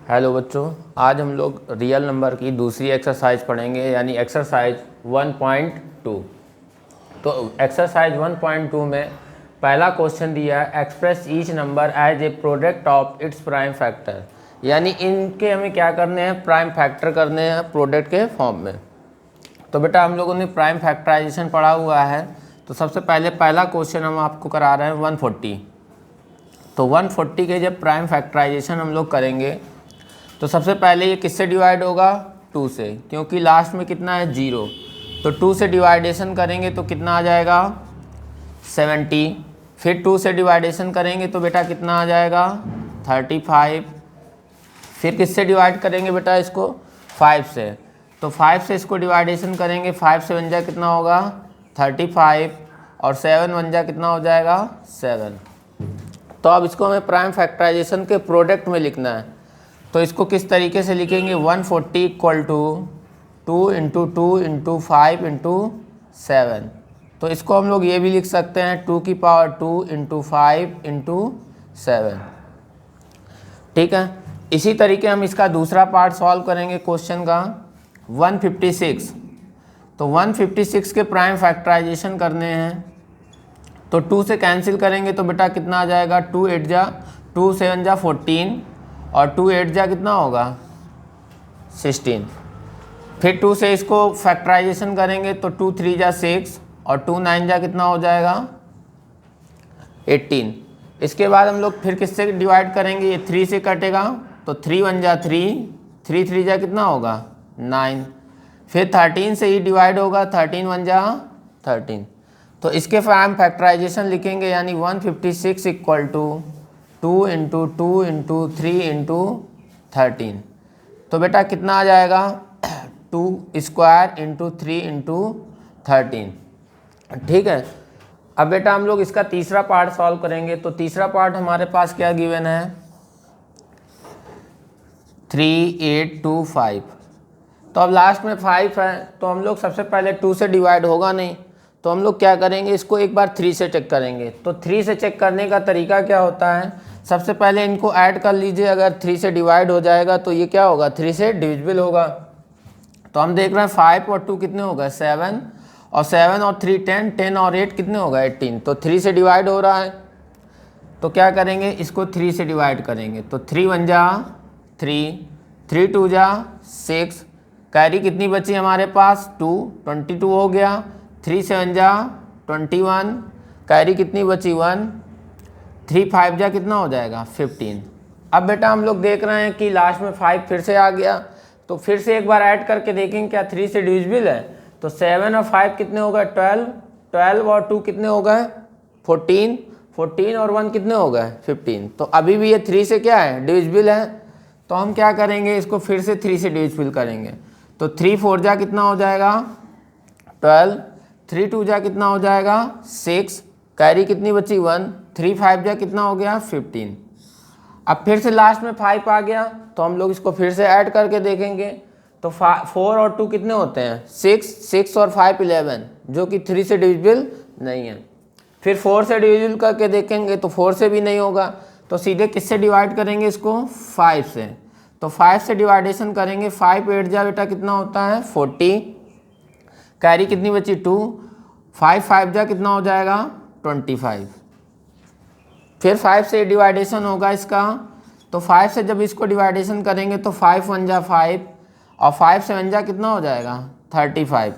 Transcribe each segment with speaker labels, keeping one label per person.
Speaker 1: Hello बच्चों, आज हम लोग रियल नंबर की दूसरी एक्सरसाइज पढ़ेंगे यानी एक्सरसाइज 1.2। तो एक्सरसाइज 1.2 में पहला क्वेश्चन दिया है, express each number as a product of its prime factor. यानी इनके हमें क्या करने हैं, प्राइम फैक्टर करने हैं प्रोडक्ट के फॉर्म में। तो बेटा हम लोगों ने प्राइम फैक्टराइजेशन पढ़ा हुआ है, तो सबसे पहले पहला क्वेश्चन हम आपको करा रहे हैं 140। तो 140 के जब प्राइम फैक्टराइजेशन हम लोग करेंगे तो सबसे पहले ये किससे डिवाइड होगा, 2 से, क्योंकि लास्ट में कितना है 0। तो 2 से डिवाइडेशन करेंगे तो कितना आ जाएगा 70। फिर 2 से डिवाइडेशन करेंगे तो बेटा कितना आ जाएगा 35। फिर किससे डिवाइड करेंगे बेटा इसको, 5 से। तो 5 से इसको डिवाइडेशन करेंगे, 5 से 1 जा कितना होगा 35 और 7 1 जा कितना हो जाएगा 7। तो अब इसको हमें प्राइम फैक्टराइजेशन के प्रोडक्ट में लिखना है। तो इसको किस तरीके से लिखेंगे, 140 equal to 2 into 2 into 5 into 7। तो इसको हम लोग ये भी लिख सकते हैं 2 की पावर 2 इंटू 5 इंटू 7। ठीक है, इसी तरीके हम इसका दूसरा पार्ट सॉल्व करेंगे क्वेश्चन का 156। तो 156 के प्राइम फैक्टराइजेशन करने हैं तो 2 से कैंसिल करेंगे तो बेटा कितना आ जाएगा 2 8 जा 2 7 जा 14 और 2 8 जा कितना होगा 16। फिर 2 से इसको फैक्टराइजेशन करेंगे तो 2 3 जा 6 और 2 9 जा कितना हो जाएगा 18। इसके बाद हम लोग फिर किससे डिवाइड करेंगे, ये 3 से कटेगा तो 3 1 जा 3 3 3 जा कितना होगा 9। फिर 13 से ही डिवाइड होगा, 13 1 जा 13। तो इसके प्राइम फैक्टराइजेशन लिखेंगे यानी 156 equal to 2 into 2 into 3 into 13। तो बेटा कितना आ जाएगा 2 स्क्वायर इंटू 3 इंटू 13। ठीक है, अब बेटा हम लोग इसका तीसरा पार्ट सॉल्व करेंगे। तो तीसरा पार्ट हमारे पास क्या गिवन है 3 8 2 5। तो अब लास्ट में 5 है तो हम लोग सबसे पहले 2 से डिवाइड होगा नहीं, तो हम लोग क्या करेंगे इसको एक बार 3 से चेक करेंगे। तो 3 से चेक करने का तरीका क्या होता है, सबसे पहले इनको ऐड कर लीजिए। अगर 3 से डिवाइड हो जाएगा तो ये क्या होगा 3 से डिविजिबल होगा। तो हम देख रहे हैं 5 और 2 कितने होगा 7 और 7 और 3 10 10 और 8 कितने होगा 18। तो 3 से डिवाइड हो रहा है तो क्या करेंगे इसको 3 से डिवाइड करेंगे। तो 3 1 जा 3 3 2 जा 6, कैरी कितनी बची हमारे पास 2 22 हो गया। 3 7 जा 21, कैरी कितनी बची 1, 3 5 जा कितना हो जाएगा 15। अब बेटा हम लोग देख रहे हैं कि लास्ट में 5 फिर से आ गया, तो फिर से एक बार ऐड करके देखेंगे क्या 3 से डिविजिबल है। तो 7 और 5 कितने हो गए 12 12 और 2 कितने हो गए 14 14 और 1 कितने हो गए 15। तो अभी भी ये 3 से क्या है डिविजिबल है। तो हम क्या करेंगे इसको फिर से 3 से डिविजिबल करेंगे। तो 3 4 जा कितना हो जाएगा 12, 3 2 जा कितना हो जाएगा 6, कैरी कितनी बची 1, 3 5 जा कितना हो गया 15। अब फिर से लास्ट में 5 आ गया तो हम लोग इसको फिर से ऐड करके देखेंगे। तो 4 और 2 कितने होते हैं 6 6 और 5 11, जो कि 3 से डिविजिबल नहीं है। फिर 4 से डिविजिबल करके देखेंगे तो 4 से भी नहीं होगा, तो सीधे किससे डिवाइड करेंगे इसको 5 से। तो 5 से डिवाइडेशन करेंगे, 5 8 जा बेटा कितना होता है 40, कैरी कितनी बची 2, 5 5 जा कितना हो जाएगा 25। फिर 5 से डिवाइडेशन होगा इसका। तो 5 से जब इसको डिवाइडेशन करेंगे तो 5 1 जा 5 और 5 से 1 जा कितना हो जाएगा 35।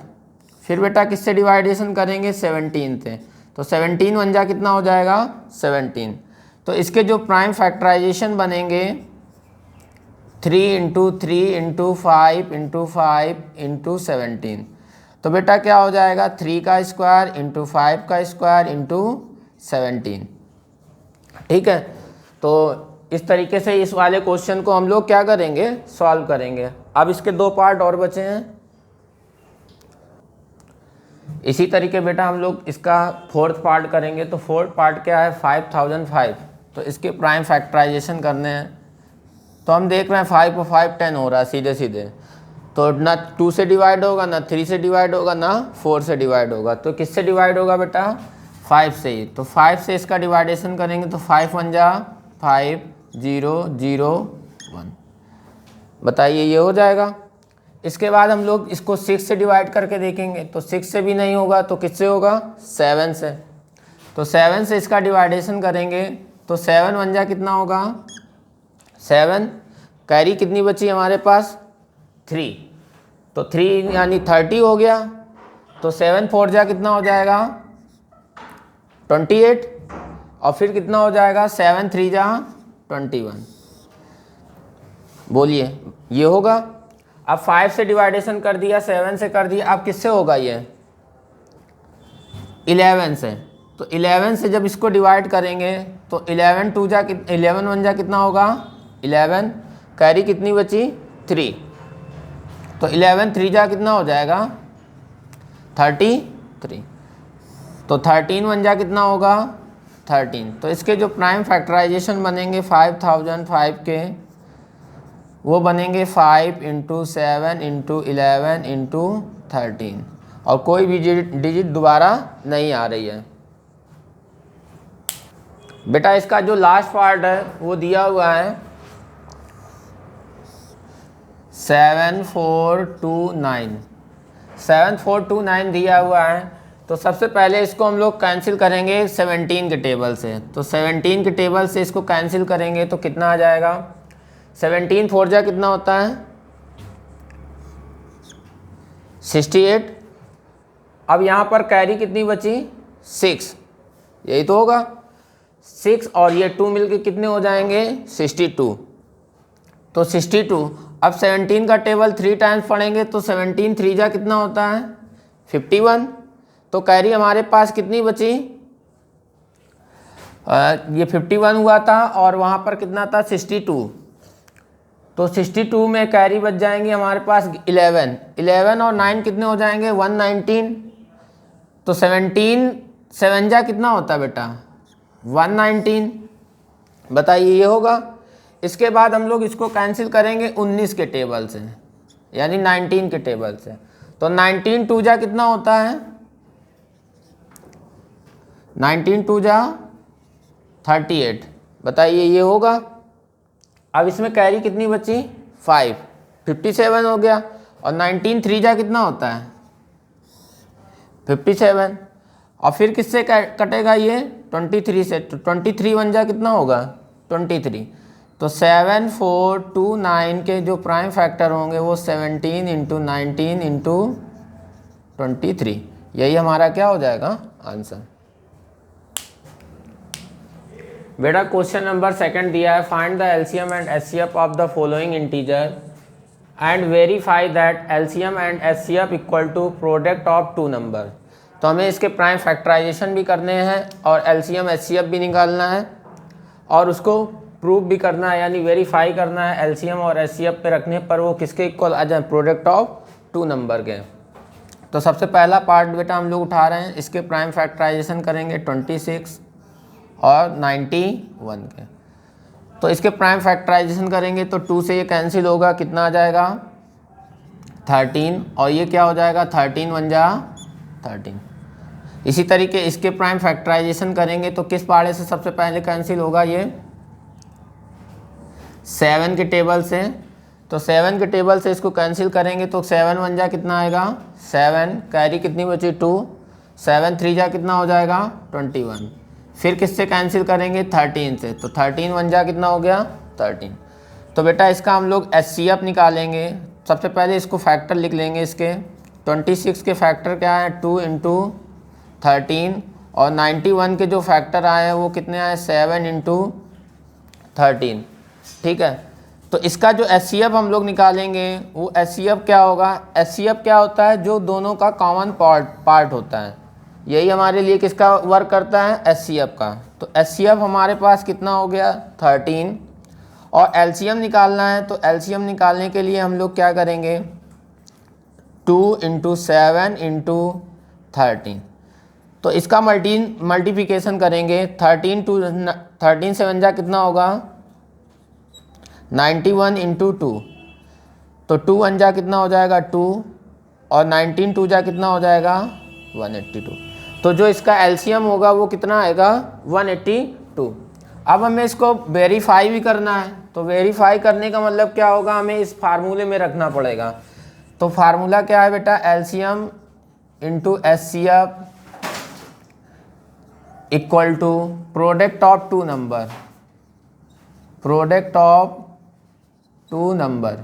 Speaker 1: फिर बेटा किससे डिवाइडेशन करेंगे 17 से। तो 17 1 जा कितना हो जाएगा 17। तो इसके जो प्राइम फैक्टराइजेशन बनेंगे 3 इंटू 3 इंटू 5 इंटू 5 इंटू 17। तो बेटा क्या हो जाएगा 3 का स्क्वायर इंटू 5 का स्क्वायर इंटू 17। ठीक है, तो इस तरीके से इस वाले क्वेश्चन को हम लोग क्या करेंगे सॉल्व करेंगे। अब इसके 2 पार्ट और बचे हैं। इसी तरीके बेटा हम लोग इसका 4th पार्ट करेंगे। तो 4th पार्ट क्या है 5005। तो इसके प्राइम फैक्टराइजेशन करने हैं। तो हम देख रहे हैं 5 और 5 10 हो रहा है सीधे सीधे, तो ना 2 से डिवाइड होगा ना 3 से डिवाइड होगा ना 4 से डिवाइड होगा। तो किससे डिवाइड होगा बेटा 5 से ही। तो 5 से इसका डिवाइडेशन करेंगे तो 5 1 जा 5 0 0 1। बताइए ये हो जाएगा। इसके बाद हम लोग इसको 6 से डिवाइड करके देखेंगे, तो 6 से भी नहीं होगा तो किससे होगा, 7 से। तो 7 से इसका डिवाइडेशन करेंगे तो 7 वन जा कितना होगा 7, कैरी कितनी बची हमारे पास 3, तो 3 यानी 30 हो गया। तो 7 4 जा कितना हो जाएगा 28, और फिर कितना हो जाएगा 7 3 जा 21। बोलिए ये होगा। अब 5 से डिवाइडेशन कर दिया, 7 से कर दिया, अब किससे होगा ये 11 से। तो 11 से जब इसको डिवाइड करेंगे तो 11 वन जा कितना होगा 11, कैरी कितनी बची 3, तो 11 3 जा कितना हो जाएगा 33, तो 13 वन जा कितना होगा 13। तो इसके जो प्राइम फैक्टराइजेशन बनेंगे 5005 के, वो बनेंगे 5 × 7 × 11 × 13, और कोई भी डिजिट दोबारा नहीं आ रही है। बेटा इसका जो लास्ट पार्ट है वो दिया हुआ है 7429 दिया हुआ है। तो सबसे पहले इसको हम लोग कैंसिल करेंगे 17 के टेबल से। तो 17 के टेबल से इसको कैंसिल करेंगे तो कितना आ जाएगा 17 4 जा कितना होता है 68। अब यहाँ पर कैरी कितनी बची 6, यही तो होगा 6, और ये 2 मिलके कितने हो जाएंगे 62। तो 62, अब 17 का टेबल 3 टाइम्स पढ़ेंगे तो 17 3 जा कितना होता है 51। तो कैरी हमारे पास कितनी बची, ये 51 हुआ था और वहाँ पर कितना था 62। तो 62 में कैरी बच जाएंगे हमारे पास 11 और 9 कितने हो जाएंगे 119। तो 17 7 जा कितना होता है बेटा 119। बताइए ये होगा। इसके बाद हम लोग इसको कैंसिल करेंगे 19 के टेबल से, यानी 19 के टेबल से। तो 19 2 जा कितना होता है 19 2 जा 38। बताइए ये होगा। अब इसमें कैरी कितनी बची 5, 57 हो गया, और 19 3 जा कितना होता है 57, और फिर किससे कटेगा ये 23 से। तो 23 वन जा कितना होगा 23। तो 7 4 2 9 के जो प्राइम फैक्टर होंगे वो 17 × 19 × 23, यही हमारा क्या हो जाएगा आंसर। बेटा क्वेश्चन नंबर 2 दिया है, find the LCM and HCF of the following integer and verify that LCM and HCF equal to product of 2 number. तो हमें इसके प्राइम फैक्टराइजेशन भी करने हैं और एलसीएम एचसीएफ भी निकालना है और उसको प्रूव भी करना है, यानी वेरीफाई करना है एलसीएम और एचसीएफ पे रखने पर वो किसके इक्वल आ जाए प्रोडक्ट ऑफ 2 नंबर के। तो सबसे पहला पार्ट बेटा हम लोग उठा रहे हैं, इसके प्राइम फैक्टराइजेशन करेंगे 26 और 91 के। तो इसके प्राइम फैक्टराइजेशन करेंगे तो 2 से ये कैंसिल होगा, कितना आ जाएगा 13, और ये क्या हो जाएगा 13 1 जा 13। इसी तरीके इसके प्राइम फैक्टराइजेशन करेंगे तो किस पाड़े से सबसे पहले कैंसिल होगा ये 7 के टेबल से। तो 7 के टेबल से इसको कैंसिल करेंगे तो 7 1 जा कितना आएगा 7, कैरी कितनी बची 2, 7 3 जा कितना हो जाएगा 21। फिर किससे कैंसिल करेंगे 13 से। तो 13 1 जा कितना हो गया 13। तो बेटा इसका हम लोग एचसीएफ निकालेंगे। सबसे पहले इसको फैक्टर लिख लेंगे इसके। 26 के फैक्टर क्या है 2 × 13, और 91 के जो फैक्टर आए हैं वो कितने आए 7 × 13। ठीक है। तो इसका जो एचसीएफ हम लोग निकालेंगे वो एचसीएफ क्या होगा, एचसीएफ क्या होता है जो दोनों का कॉमन पार्ट होता है, यही हमारे लिए किसका वर्क करता है एचसीएफ का। तो एचसीएफ हमारे पास कितना हो गया 13, और एलसीएम निकालना है। तो एलसीएम निकालने के लिए हम लोग क्या करेंगे 2 × 7 × 13। तो इसका मल्टीप्लिकेशन करेंगे 13 7 जा कितना होगा 91 × 2। तो 2 1 जा कितना हो जाएगा 2, और 19 2 जा कितना हो जाएगा 182। तो जो इसका एलसीएम होगा वो कितना आएगा 182। अब हमें इसको वेरीफाई भी करना है। तो तो वेरीफाई करने का मतलब क्या होगा, हमें इस फार्मूले में रखना पड़ेगा। तो फार्मूला क्या है बेटा, LCM into HCF equal to product of two number, product of two number.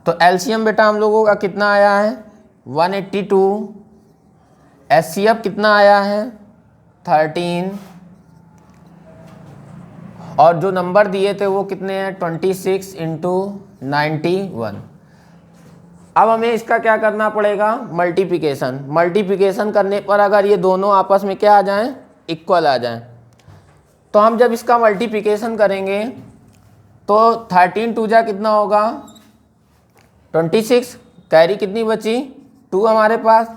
Speaker 1: तो एलसीएम बेटा हम लोगों का कितना आया है 182, एचसीएफ कितना आया है 13, और जो नंबर दिए थे वो कितने हैं 26 इंटू 91। अब हमें इसका क्या करना पड़ेगा, मल्टीप्लिकेशन। मल्टीप्लिकेशन करने पर अगर ये दोनों आपस में क्या आ जाएं, इक्वल आ जाएं, तो हम जब इसका मल्टीप्लिकेशन करेंगे तो 13 टू जा कितना होगा 26, कैरी कितनी बची 2 हमारे पास,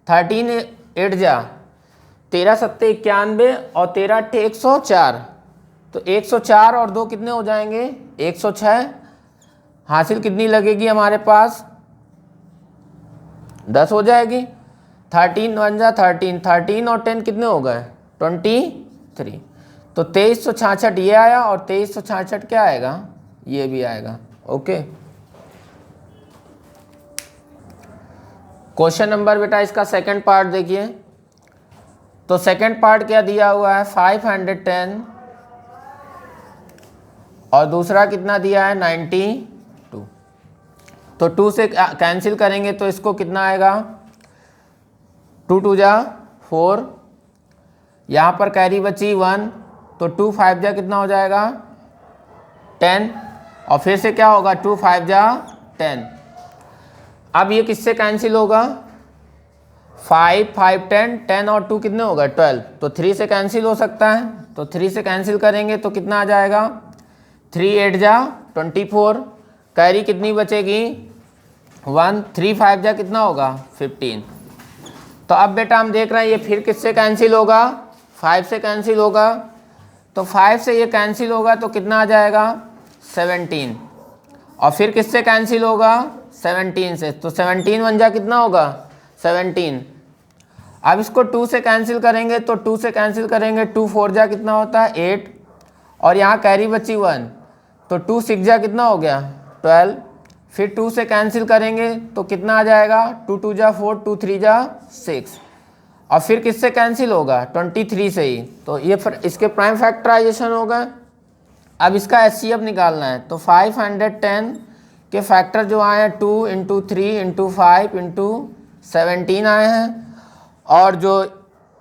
Speaker 1: 13 8 जा 13 सत्ते 91 और 13 अट्ठे 104, तो 104 और 2 कितने हो जाएंगे 106। हासिल कितनी लगेगी हमारे पास 10 हो जाएगी। 13 1 जा 13, 13 और 10 कितने हो गए 23, तो 2366 ये आया और 2366 क्या आएगा, ये भी आएगा। ओके, क्वेश्चन नंबर बेटा इसका सेकंड पार्ट देखिए। तो सेकंड पार्ट क्या दिया हुआ है 510 और दूसरा कितना दिया है 92। तो 2 से कैंसिल करेंगे तो इसको कितना आएगा 2 2 जा 4, यहाँ पर कैरी बची 1, तो 2 5 जा कितना हो जाएगा 10, और फिर से क्या होगा 2 5 जा 10। अब ये किससे कैंसिल होगा 5 5 10, 10 और 2 कितने होगा 12, तो 3 से कैंसिल हो सकता है, तो 3 से कैंसिल करेंगे तो कितना आ जाएगा 3 8 जा 24, कैरी कितनी बचेगी 1, 3 5 जा कितना होगा 15। तो अब बेटा हम देख रहे हैं ये फिर किससे कैंसिल होगा 5 से कैंसिल होगा, तो 5 से ये कैंसिल होगा तो कितना आ जाएगा 17, और फिर किससे कैंसिल होगा 17 से, तो 17 1 जा कितना होगा 17। अब इसको 2 से कैंसिल करेंगे तो 2 से कैंसिल करेंगे 2 4 जा कितना होता है 8, और यहाँ कैरी बची 1, तो 2 6 जा कितना हो गया 12, फिर 2 से कैंसिल करेंगे तो कितना आ जाएगा 2 2 जा 4, 2 3 जा 6, और फिर किससे कैंसिल होगा 23 से ही, तो ये फिर इसके प्राइम फैक्टराइजेशन होगा। अब इसका एचसीएफ निकालना है, तो 510 के फैक्टर जो आए हैं 2 इंटू 3 इंटू 5 इंटू 17 आए हैं, और जो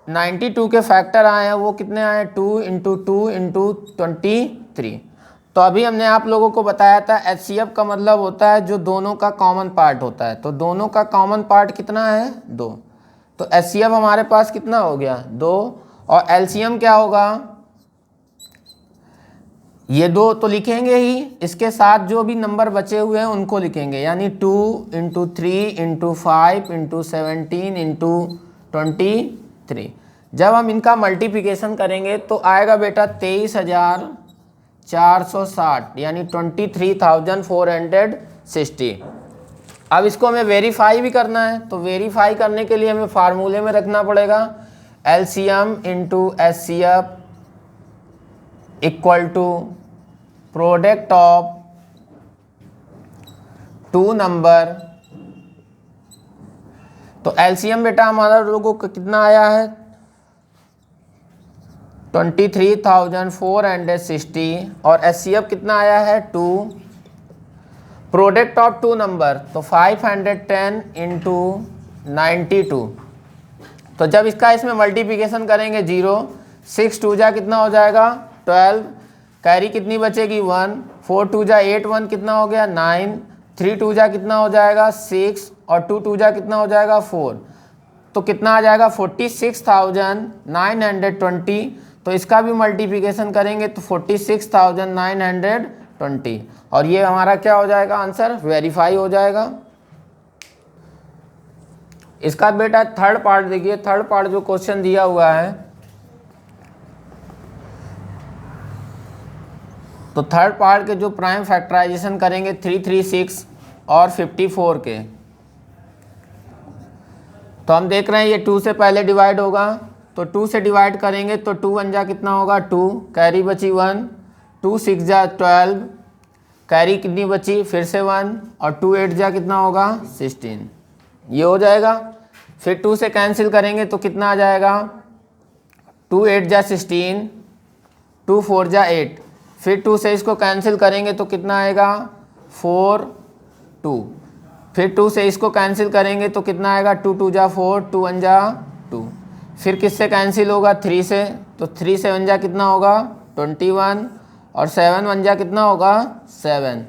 Speaker 1: 92 के फैक्टर आए हैं वो कितने आए हैं 2 इंटू 2 इंटू 23। तो अभी हमने आप लोगों को बताया था एचसीएफ का मतलब होता है जो दोनों का कॉमन पार्ट होता है, तो दोनों का कॉमन पार्ट कितना है 2, तो एचसीएफ हमारे पास कितना हो गया 2, और एलसीएम क्या होगा ये 2 तो लिखेंगे ही, इसके साथ जो भी नंबर बचे हुए हैं उनको लिखेंगे, यानी 2 इंटू 3 इंटू 5 इंटू 17 इंटू 23। जब हम इनका मल्टीप्लिकेशन करेंगे तो आएगा बेटा 23,460, यानी 23,460। अब इसको हमें वेरीफाई भी करना है, तो वेरीफाई करने के लिए हमें फार्मूले में रखना पड़ेगा LCM into HCF equal to product of two number. तो एलसीएम बेटा हमारा लोगों को कितना आया है 23,460, और एचसीएफ कितना आया है 2, प्रोडक्ट ऑफ टू नंबर तो 510 इंटू 92। तो जब इसका इसमें मल्टीप्लिकेशन करेंगे 0, 6 2 जा कितना हो जाएगा 12, कैरी कितनी बचेगी 1, 4 2 जा 8 1 कितना हो गया 9, 3 2 जा कितना हो जाएगा 6, और 2 2 जा कितना हो जाएगा 4, तो कितना आ जाएगा 46,920। तो इसका भी मल्टीप्लिकेशन करेंगे तो 46,920, और ये हमारा क्या हो जाएगा आंसर वेरीफाई हो जाएगा। इसका बेटा थर्ड पार्ट देखिए, थर्ड पार्ट जो क्वेश्चन दिया हुआ है, तो थर्ड पार्ट के जो प्राइम फैक्टराइजेशन करेंगे 336 और 54 के, तो हम देख रहे हैं ये 2 से पहले डिवाइड होगा, तो 2 से डिवाइड करेंगे तो 2 1 जा कितना होगा 2, कैरी बची 1, 2 6 जा 12, कैरी कितनी बची फिर से 1, और 2 8 जा कितना होगा 16, ये हो जाएगा। फिर 2 से कैंसिल करेंगे तो कितना आ जाएगा 2 8 जा 16, 2 4 जा 8, फिर 2 से इसको कैंसिल करेंगे तो कितना आएगा 4 2, फिर 2 से इसको कैंसिल करेंगे तो कितना आएगा 2 2 जा 4, 2 1 जा 2, फिर किससे कैंसिल होगा 3 से, तो 3 से 1 जा कितना होगा 21, और 7 1 जा कितना होगा 7।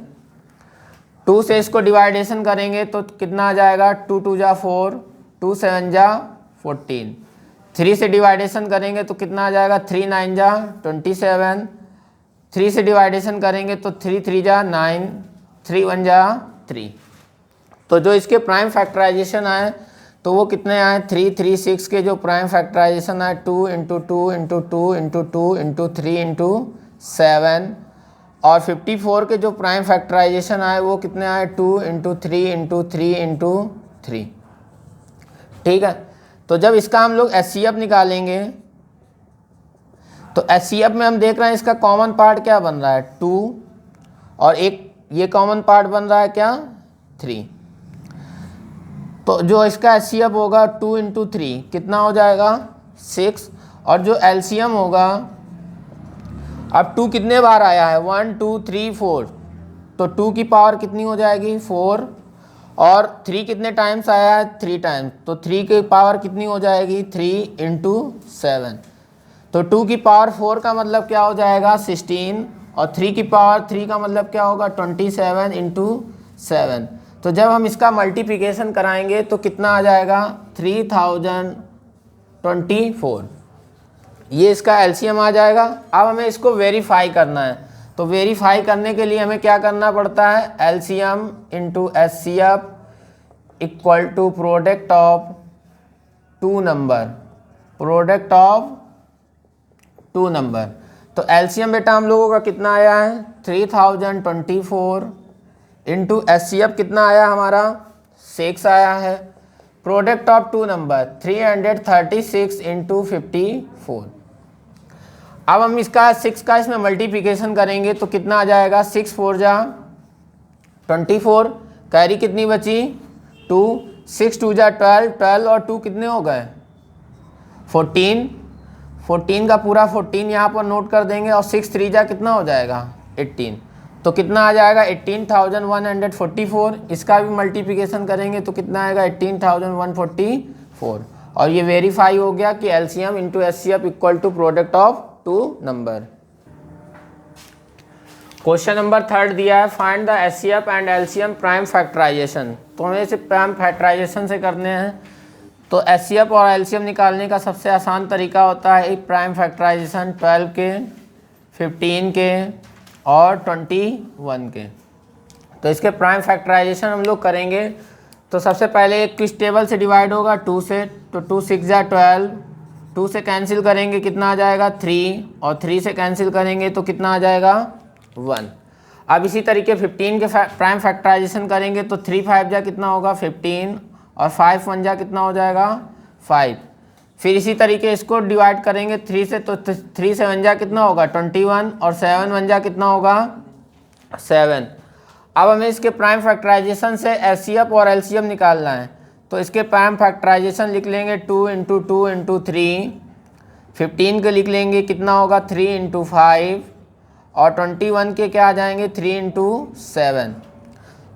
Speaker 1: 2 से इसको डिवाइडेशन करेंगे तो कितना आ जाएगा 2 2 जा 4, 2 7 जा 14, 3 से डिवाइडेशन करेंगे तो कितना आ जाएगा 3 9 जा 27, 3 से डिवाइडेशन करेंगे तो 3 3 जा 9, 3 1 जा 3। तो जो इसके प्राइम फैक्टराइजेशन आए तो वो कितने आए 3 3 6 के जो प्राइम फैक्टराइजेशन आए 2 × 2 × 2 × 2 × 3 × 7, और 54 के जो प्राइम फैक्टराइजेशन आए वो कितने आए 2 × 3 × 3 × 3। ठीक है, तो जब इसका हम लोग HCF निकालेंगे तो HCF में हम देख रहे हैं इसका कॉमन पार्ट क्या बन रहा है 2, और एक ये कॉमन पार्ट बन रहा है क्या 3। तो जो इसका HCF होगा 2 × 3 कितना हो जाएगा 6, और जो LCM होगा, अब 2 कितने बार आया है 1 2 3 4, तो 2 की पावर कितनी हो जाएगी 4, और 3 कितने टाइम्स आया है 3 टाइम्स, तो 3 की पावर कितनी हो जाएगी 3 × 7, तो 2 की पावर 4 का मतलब क्या हो जाएगा 16, और 3 की पावर 3 का मतलब क्या होगा 27 × 7। तो जब हम इसका मल्टीप्लिकेशन कराएंगे तो कितना आ जाएगा 3024, ये इसका LCM आ जाएगा। अब हमें इसको वेरीफाई करना है, तो वेरीफाई करने के लिए हमें क्या करना पड़ता है LCM × HCF equal to product of 2 number, product of 2 number. तो LCM बेटा हम लोगों का कितना आया है 3024 इंटू HCF कितना आया हमारा 6 आया है, प्रोडक्ट ऑफ 2 नंबर 336 × 54। अब हम इसका 6 का इसमें मल्टीप्लिकेशन करेंगे तो कितना आ जाएगा 6 4 जा 24, कैरी कितनी बची 2, 6 2 जा 12, 12 और 2 कितने हो गए 14, 14 का पूरा 14 यहाँ पर नोट कर देंगे, और 6 3 जा कितना हो जाएगा 18, तो कितना आ जाएगा 18,144। इसका भी मल्टीप्लिकेशन करेंगे तो कितना आएगा 18,144, और ये वेरीफाई हो गया कि LCM × HCF equal to product of 2 number. Question number 3 दिया है find the HCF and LCM prime factorisation. तो हमें इसे प्राइम फैक्टराइजेशन से करने हैं, तो HCF और LCM निकालने का सबसे आसान तरीका होता है एक प्राइम फैक्टराइजेशन 12 के 15 के और 21 के। तो इसके प्राइम फैक्टराइजेशन हम लोग करेंगे तो सबसे पहले एक किस टेबल से डिवाइड होगा 2 से, तो 2 6 जा 12, 2 से कैंसिल करेंगे कितना आ जाएगा 3, और 3 से कैंसिल करेंगे तो कितना आ जाएगा 1। अब इसी तरीके 15 के प्राइम फैक्टराइजेशन करेंगे तो 3 5 जा कितना होगा 15, और 5 1 जा कितना हो जाएगा 5। फिर इसी तरीके इसको डिवाइड करेंगे 3 से, तो 3 7 जा कितना होगा 21, और 7 1 जा कितना होगा 7। अब हमें इसके प्राइम फैक्टराइजेशन से HCF और LCM निकालना है, तो इसके प्राइम फैक्टराइजेशन लिख लेंगे 2 × 2 × 3, 15 के लिख लेंगे कितना होगा 3 × 5, और 21 के क्या आ जाएंगे 3 × 7।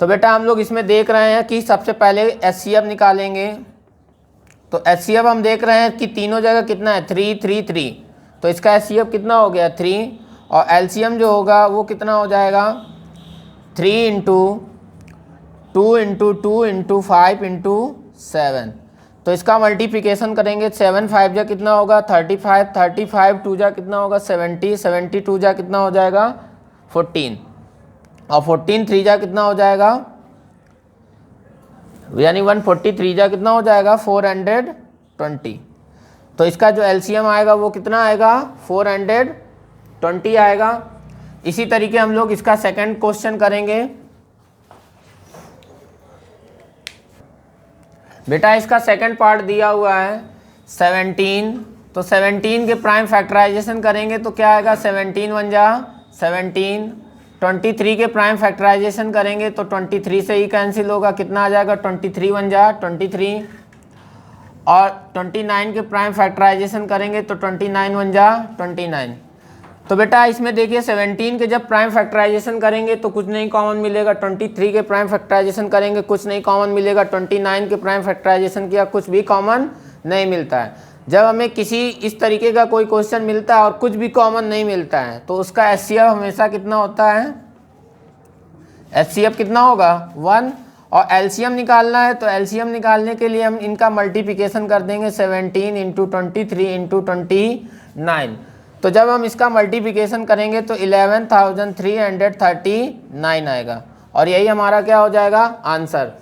Speaker 1: तो बेटा हम लोग इसमें देख रहे हैं कि सबसे पहले HCF निकालेंगे, तो HCF हम देख रहे हैं कि तीनों जगह कितना है 3 3 3, तो इसका HCF कितना हो गया 3, और LCM जो होगा वो कितना हो जाएगा 3 × 2 × 2 × 5 × 7। तो इसका मल्टीप्लिकेशन करेंगे 7 5 जा कितना होगा 35, 35 2 जा कितना होगा 70, 72 जा कितना हो जाएगा 14, और 14 3 जा कितना हो जाएगा, यानी 143 जा कितना हो जाएगा 420। तो इसका जो LCM आएगा वो कितना आएगा 420 आएगा। इसी तरीके हम लोग इसका सेकंड क्वेश्चन करेंगे। बेटा इसका सेकंड पार्ट दिया हुआ है 17, तो 17 के प्राइम फैक्टराइजेशन करेंगे तो क्या आएगा, 17 1 जा 17। 23 के प्राइम फैक्टराइजेशन करेंगे तो 23 से ही कैंसिल होगा, कितना आ जाएगा, 23 1 जा 23। और 29 के प्राइम फैक्टराइजेशन करेंगे तो 29 1 जा 29। तो बेटा इसमें देखिए 17 के जब प्राइम फैक्टराइजेशन करेंगे तो कुछ नहीं कॉमन मिलेगा, 23 के प्राइम फैक्टराइजेशन करेंगे कुछ नहीं कॉमन मिलेगा, 29 के प्राइम फैक्टराइजेशन किया कुछ भी कॉमन नहीं मिलता है। जब हमें किसी इस तरीके का कोई क्वेश्चन मिलता है और कुछ भी कॉमन नहीं मिलता है तो उसका HCF हमेशा कितना होता है, HCF कितना होगा 1। और LCM निकालना है तो LCM निकालने के लिए हम इनका मल्टीप्लिकेशन कर देंगे 17 इंटू 23 इंटू 29। तो जब हम इसका मल्टीप्लिकेशन करेंगे तो 11,339 आएगा और यही हमारा क्या हो जाएगा आंसर।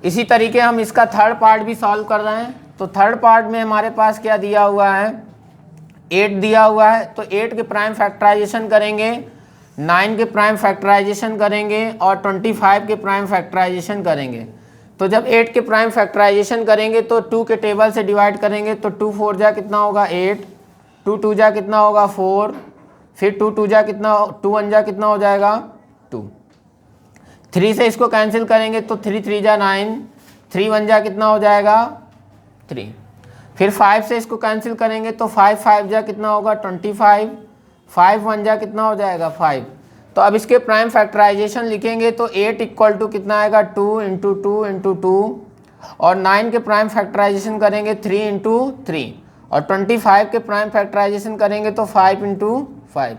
Speaker 1: इसी तरीके हम इसका थर्ड पार्ट भी सॉल्व कर रहे हैं। तो थर्ड पार्ट में हमारे पास क्या दिया हुआ है, 8 दिया हुआ है। तो 8 के प्राइम फैक्टराइजेशन करेंगे, 9 के प्राइम फैक्टराइजेशन करेंगे और 25 के प्राइम फैक्टराइजेशन करेंगे। तो जब 8 के प्राइम फैक्टराइजेशन करेंगे तो 2 के टेबल से डिवाइड करेंगे तो 2 4 जा कितना होगा 8, 2 2 जा कितना होगा 4, फिर 2 2 जा कितना, 2 1 जा कितना हो जाएगा 2। 3 से इसको कैंसिल करेंगे तो 3 3 जा 9, 3 1 जा कितना हो जाएगा 3। फिर 5 से इसको कैंसिल करेंगे तो 5 5 जा कितना होगा 25, 5 1 जा कितना हो जाएगा 5। तो अब इसके प्राइम फैक्टराइजेशन लिखेंगे तो 8 इक्वल टू कितना आएगा 2 इंटू 2 इंटू 2। और 9 के प्राइम फैक्टराइजेशन करेंगे 3 इंटू 3 और 25 के प्राइम फैक्टराइजेशन करेंगे तो 5 इंटू 5।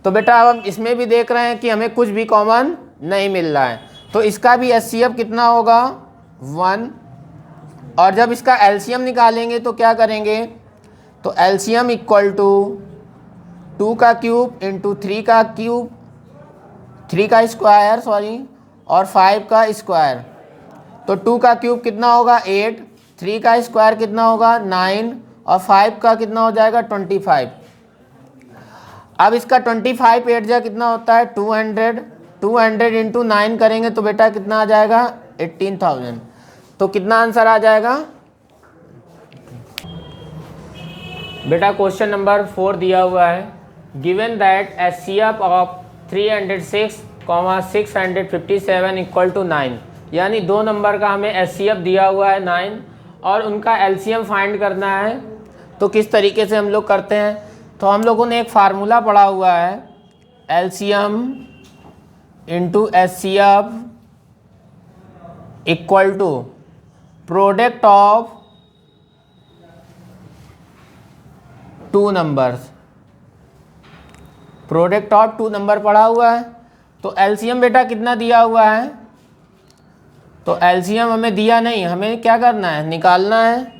Speaker 1: तो बेटा अब हम इसमें भी देख रहे हैं कि हमें कुछ भी कॉमन नहीं मिल रहा है तो इसका भी HCF कितना होगा 1। और जब इसका LCM निकालेंगे तो क्या करेंगे, तो LCM इक्वल टू 2 का क्यूब इंटू 3 का क्यूब, 3 का स्क्वायर सॉरी, और 5 का स्क्वायर। तो 2 का क्यूब कितना होगा 8, 3 का स्क्वायर कितना होगा 9 और 5 का कितना हो जाएगा 25। अब इसका 25 8 जा कितना होता है 200, 200 इंटू 9 करेंगे तो बेटा कितना आ जाएगा 18,000। तो कितना आंसर आ जाएगा बेटा, क्वेश्चन नंबर 4 दिया हुआ है, given that HCF of 306,657 equal to 9। यानी 2 नंबर का हमें HCF दिया हुआ है 9 और उनका LCM फाइंड करना है। तो किस तरीके से हम लोग करते हैं, तो हम लोगों ने एक फार्मूला पढ़ा हुआ है, LCM into HCF equal to product of 2 numbers. Product of 2 number पढ़ा हुआ है। तो LCM बेटा कितना दिया हुआ है, तो LCM हमें दिया नहीं, हमें क्या करना है निकालना है।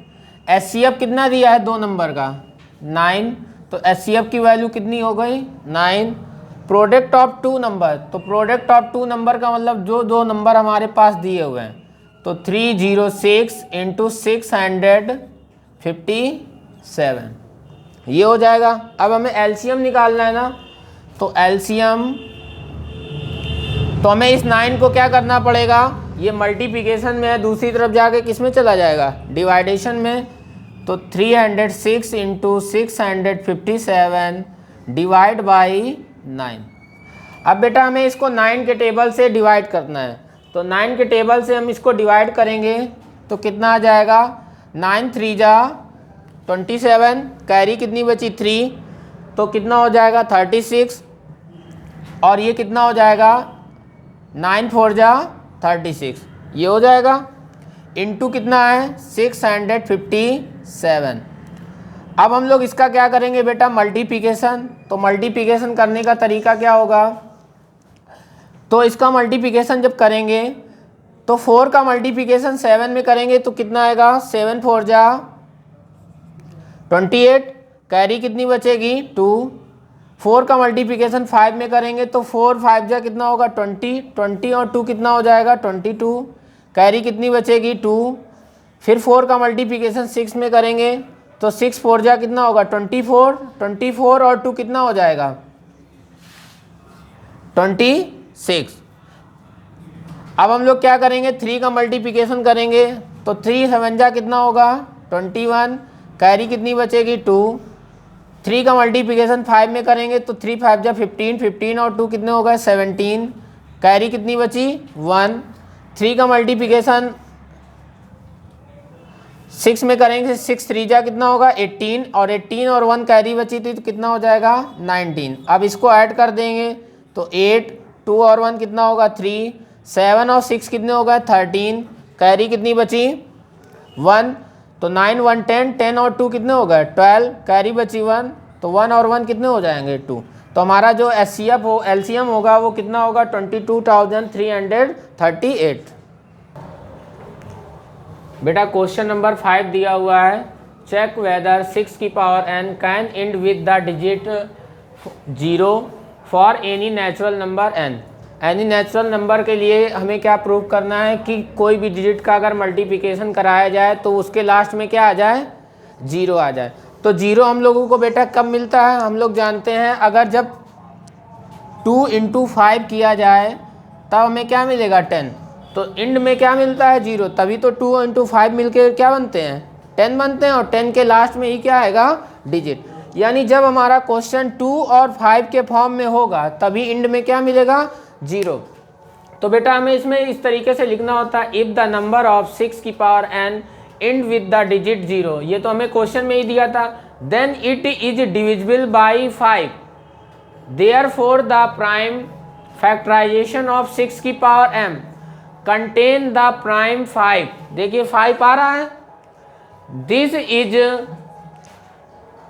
Speaker 1: HCF कितना दिया है 2 नंबर का 9, तो HCF की वैल्यू कितनी हो गई 9। प्रोडक्ट ऑफ 2 नंबर, तो प्रोडक्ट ऑफ 2 नंबर का मतलब जो 2 नंबर हमारे पास दिए हुए हैं, तो 306 इंटू 657 ये हो जाएगा। अब हमें LCM निकालना है ना, तो LCM, तो हमें इस 9 को क्या करना पड़ेगा, ये मल्टीप्लिकेशन में है, दूसरी तरफ जाके किस में चला जाएगा डिवाइडेशन में। तो 306 इंटू 657 डिवाइड बाई 9। अब बेटा हमें इसको 9 के टेबल से डिवाइड करना है। तो 9 के टेबल से हम इसको डिवाइड करेंगे तो कितना आ जाएगा 9 3 जा 27, कैरी कितनी बची 3, तो कितना हो जाएगा 36। और ये कितना हो जाएगा 9 4 जा 36 ये हो जाएगा, इंटू कितना है 657। अब हम लोग इसका क्या करेंगे बेटा मल्टीप्लिकेशन। तो मल्टीप्लिकेशन करने का तरीका क्या होगा, तो इसका मल्टीप्लिकेशन जब करेंगे तो 4 का मल्टीप्लिकेशन 7 में करेंगे तो कितना आएगा 7 4 जा 28, कैरी कितनी बचेगी 2। 4 का मल्टीप्लिकेशन 5 में करेंगे तो 4 5 जा कितना होगा 20 और 2 कितना हो जाएगा 22, कैरी कितनी बचेगी 2। फिर 4 का मल्टीप्लिकेशन 6 में करेंगे तो 6 4 जा कितना होगा 24 और 2 कितना हो जाएगा 26। अब हम लोग क्या करेंगे 3 का मल्टीप्लिकेशन करेंगे तो 3 7 जा कितना होगा 21, कैरी कितनी बचेगी 2। 3 का मल्टीप्लिकेशन 5 में करेंगे तो 3 5 जा 15, 15 और 2 कितने हो गए 17, कैरी कितनी बची 1। 3 का मल्टीप्लिकेशन 6 में करेंगे, 6 3 जा कितना होगा 18, और 18 और 1 कैरी बची थी तो कितना हो जाएगा 19। अब इसको ऐड कर देंगे तो 8, 2 और 1 कितना होगा 3, 7 और 6 कितने हो गए 13, कैरी कितनी बची 1, तो 9 1 10, 10 और 2 कितने हो गए 12, कैरी बची 1, तो 1 और 1 कितने हो जाएंगे 2। तो हमारा जो एलसीएम होगा वो कितना होगा 22,338। बेटा क्वेश्चन नंबर 5 दिया हुआ है, चेक वेदर 6 की power n can and with the digit 0 for any natural number n। Any natural number के लिए हमें क्या प्रूव करना है कि कोई भी डिजिट का अगर मल्टीप्लिकेशन कराया जाए तो उसके लास्ट में क्या आ जाए 0 आ जाए। तो 0 हम लोगों को बेटा कब मिलता है, हम लोग जानते हैं अगर जब 2 × 5 किया जाए तब हमें क्या मिलेगा 10, तो इंड में क्या मिलता है 0, तभी तो 2 × 5 मिलके क्या बनते हैं 10 बनते हैं, और 10 के लास्ट में ही क्या आएगा डिजिट। यानी जब हमारा क्वेश्चन 2 और 5 के फॉर्म में होगा तभी इंड में क्या मिलेगा 0। तो बेटा हमें इसमें इस तरीके से लिखना होता है, इफ़ द नंबर ऑफ 6 की power n and with the digit 0, ये तो हमें क्वेश्चन में ही दिया था, then it is divisible by 5, therefore the prime factorisation of 6 की power m contain the prime 5। देखिए 5 आ रहा है,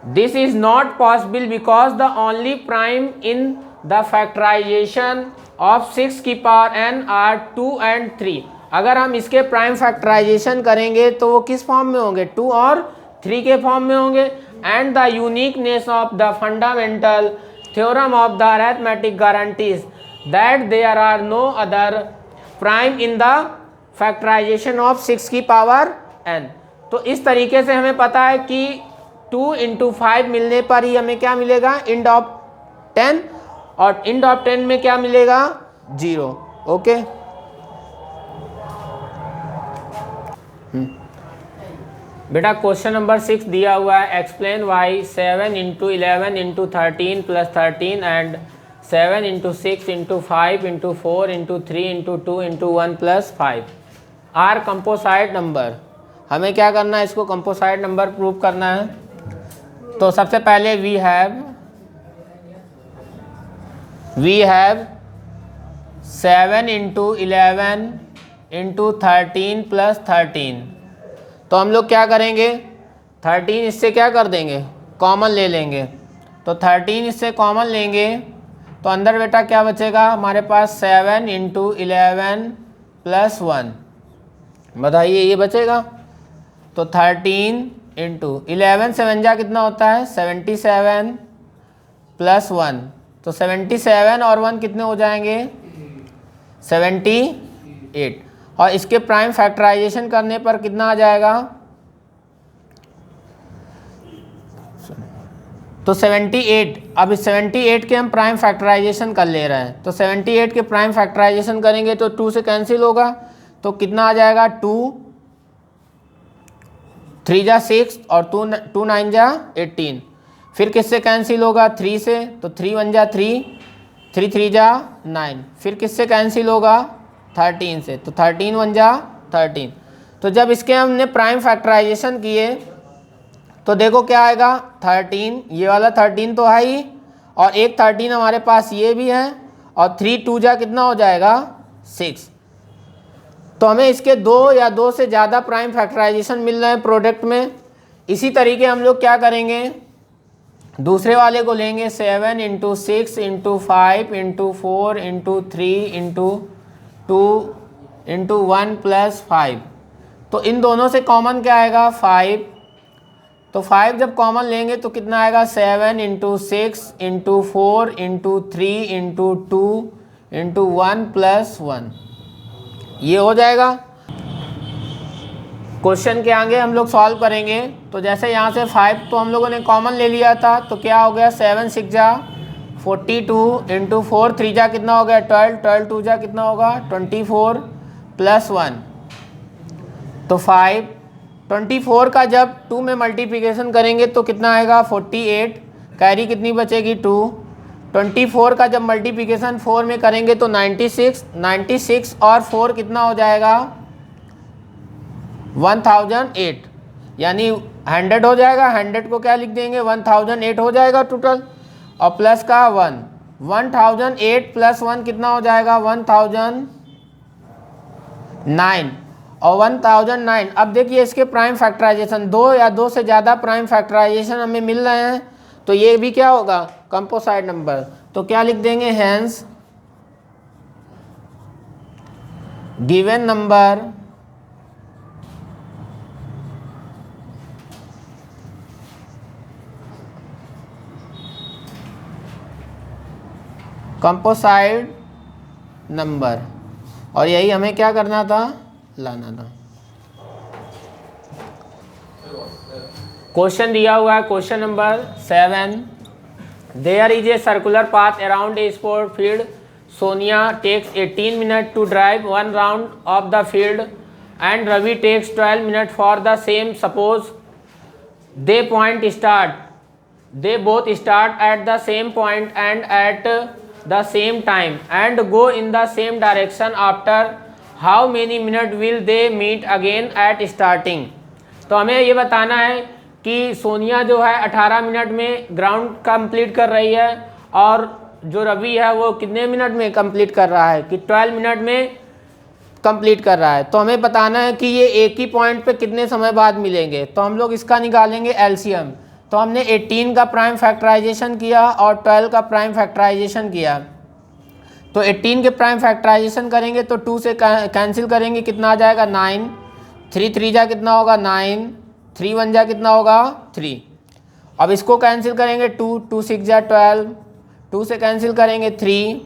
Speaker 1: this is not possible because the only prime in the factorisation of 6 की पावर n आर 2 and 3। अगर हम इसके prime factorisation करेंगे तो वो किस फॉर्म में होंगे 2 और 3 के फॉर्म में होंगे। And the uniqueness of the fundamental theorem of the arithmetic guarantees that there are no other prime in the factorisation of 6 की पावर n। तो इस तरीके से हमें पता है कि 2 × 5 मिलने पर ही हमें क्या मिलेगा इंड ऑफ 10, और इंड ऑफ 10 में क्या मिलेगा 0। ओके बेटा क्वेश्चन नंबर 6 दिया हुआ है, explain why 7 × 11 × 13 + 13 and 7 × 6 × 5 × 4 × 3 × 2 × 1 + 5 are composite number. हमें क्या करना है, इसको कंपोसाइट नंबर प्रूव करना है। तो सबसे पहले वी हैव 7 × 11 × 13 + 13। तो हम लोग क्या करेंगे 13 इससे क्या कर देंगे कॉमन ले लेंगे, तो 13 इससे कॉमन लेंगे तो अंदर बेटा क्या बचेगा हमारे पास 7 × 11 + 1। बताइए ये बचेगा, तो 13 × 11 7 जा कितना होता है 77 + 1, तो 77 और 1 कितने हो जाएंगे 78, और इसके प्राइम फैक्टराइजेशन करने पर कितना आ जाएगा, तो 78। अब इस 78 के हम प्राइम फैक्टराइजेशन कर ले रहे हैं, तो 78 के प्राइम फैक्टराइजेशन करेंगे तो 2 से कैंसिल होगा, तो कितना आ जाएगा 2 3 जा 6 और 2 9 जा 18। फिर किससे कैंसिल होगा 3 से, तो 3 1 जा 3, 3 3 जा 9। फिर किससे कैंसिल होगा 13 से, तो 13 1 जा 13। तो जब इसके हमने प्राइम फैक्टराइजेशन किए तो देखो क्या आएगा 13, ये वाला 13 तो है ही, और एक 13 हमारे पास ये भी है, और 3 2 जा कितना हो जाएगा 6। तो हमें इसके 2 या 2 से ज़्यादा प्राइम फैक्टराइजेशन मिल रहे हैं प्रोडक्ट में। इसी तरीके हम लोग क्या करेंगे दूसरे वाले को लेंगे 7 × 6 × 5 × 4 × 3 × 2 × 1 + 5। तो इन दोनों से कॉमन क्या आएगा 5, तो 5 जब कॉमन लेंगे तो कितना आएगा 7 × 6 × 4 × 3 × 2 × 1 + 1, ये हो जाएगा। क्वेश्चन के आगे हम लोग सॉल्व करेंगे, तो जैसे यहाँ से 5 तो हम लोगों ने कॉमन ले लिया था, तो क्या हो गया 7 6 जा 42 × 4 3 जा कितना हो गया 12, 12 2 जा कितना होगा 24 + 1, तो 5। 24 का जब 2 में मल्टीप्लिकेशन करेंगे तो कितना आएगा 48, कैरी कितनी बचेगी 2। 24 का जब मल्टीप्लिकेशन 4 में करेंगे तो 96 और 4 कितना हो जाएगा 1008, यानी 100 हो जाएगा। 100 को क्या लिख देंगे 1008 हो जाएगा टोटल, और प्लस का 1008 प्लस 1 कितना हो जाएगा 1009, और 1009। अब देखिए इसके प्राइम फैक्टराइजेशन, 2 या 2 से ज़्यादा प्राइम फैक्टराइजेशन हमें मिल रहे हैं, तो ये भी क्या होगा कंपोसाइट नंबर। तो क्या लिख देंगे hence given number composite number, और यही हमें क्या करना था लाना था। क्वेश्चन दिया हुआ है question number 7। There is a circular path around a sport field. Sonia takes 18 minute to drive 1 round of the field and Ravi takes 12 minute for the same. Suppose they both start at the same point and at the same time and go in the same direction. After how many minute will they meet again at starting. तो हमें ये बताना है कि सोनिया जो है 18 minute में ground complete कर रही है, और जो रवि है वो कितने मिनट में कंप्लीट कर रहा है कि 12 मिनट में कंप्लीट कर रहा है। तो हमें बताना है कि ये एक ही पॉइंट पे कितने समय बाद मिलेंगे। तो हम लोग इसका निकालेंगे एलसीएम। तो हमने 18 का प्राइम फैक्टराइजेशन किया और 12 का प्राइम फैक्टराइजेशन किया। तो 18 के प्राइम फैक्टराइजेशन करेंगे तो 2 से कैंसिल करेंगे, कितना आ जाएगा 9। 3 3 जा कितना होगा 9, 3 1 जा कितना होगा 3। अब इसको कैंसिल करेंगे 2 2 6 जा 12, 2 से कैंसिल करेंगे 3,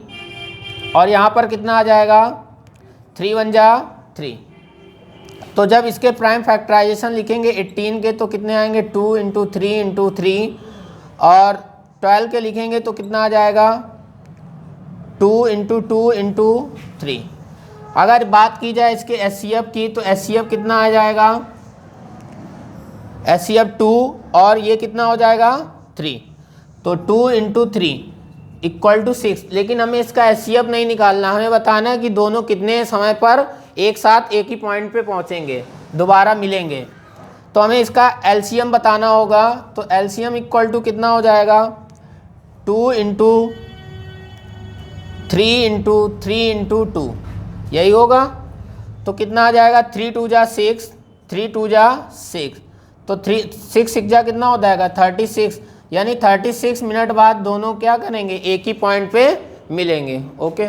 Speaker 1: और यहाँ पर कितना आ जाएगा 3 1 जा 3। तो जब इसके प्राइम फैक्टराइजेशन लिखेंगे 18 के तो कितने आएंगे 2 × 3 × 3, और 12 के लिखेंगे तो कितना आ जाएगा 2 × 2 × 3। अगर बात की जाए इसके एचसीएफ की तो एचसीएफ कितना आ जाएगा एचसीएफ 2, और ये कितना हो जाएगा 3। तो 2 × 3 = 6। लेकिन हमें इसका एचसीएफ नहीं निकालना, हमें बताना है कि दोनों कितने समय पर एक साथ एक ही पॉइंट पे पहुंचेंगे, दोबारा मिलेंगे। तो हमें इसका एलसीएम बताना होगा। तो एलसीएम = कितना हो जाएगा 2 × 3 × 3 × 2, यही होगा। तो कितना आ जाएगा 3 2 जा 6, 3 2 जा 6, तो 3 6 6 जा कितना हो जाएगा 36, यानी 36 मिनट बाद दोनों क्या करेंगे एक ही पॉइंट पे मिलेंगे। ओके।